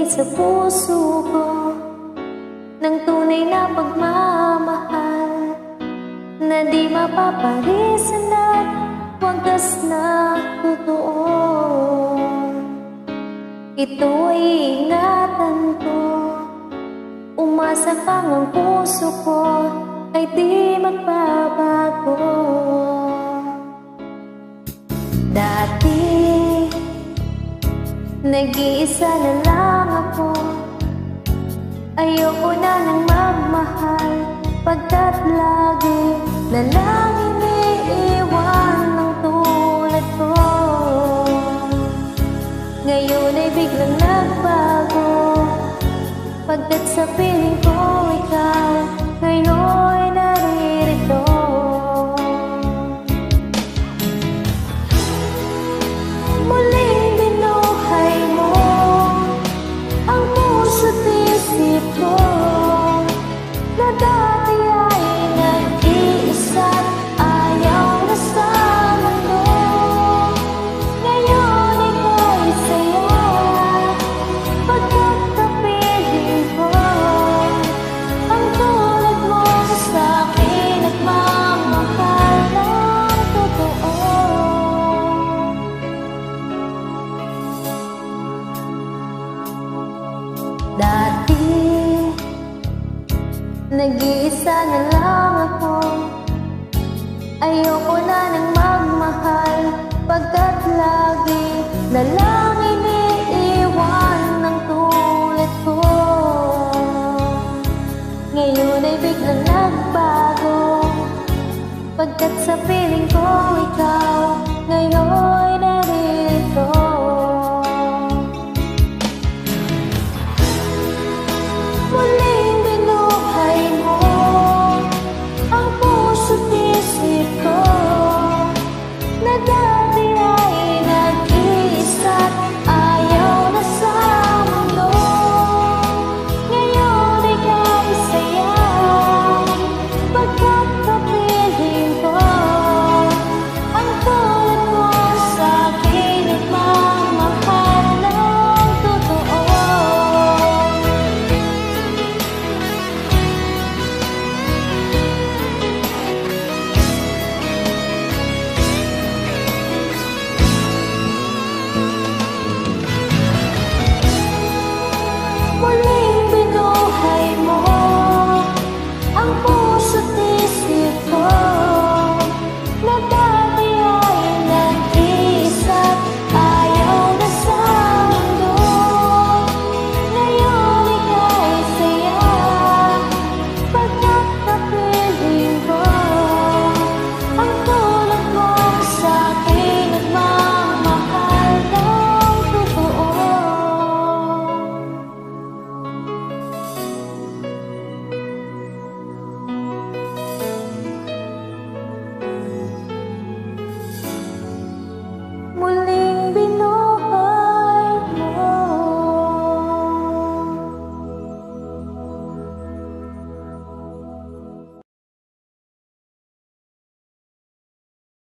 sa puso ko ng tunay na pagmamahal na di mapaparisan at wagas na totoo. Ito ay ingatan ko, umasa kang ang puso ko ay di magbabago. Dati nag-iisa na lang ako, ayoko na nang magmahal, pagkat lagi na lang iniiwan ng tulad ko. Ngayon ay biglang nagbago, pagkat sa piling ko ikaw ngayon naririto. Muling binuhay mo ang puso't isip ko na dati ay nag-iisa, ayaw na sa mundo. Ngayon ako'y saya, pagkat kapiling ko ang tulad mo sa akin at mamahal ng totoo. Dati nag-iisa na lang ako, ayoko na nang magmahal, pagkat lagi na lang iniiwan ng tulad ko. Ngayon ay biglang nagbago, pagkat sa piling ko ikaw ngayon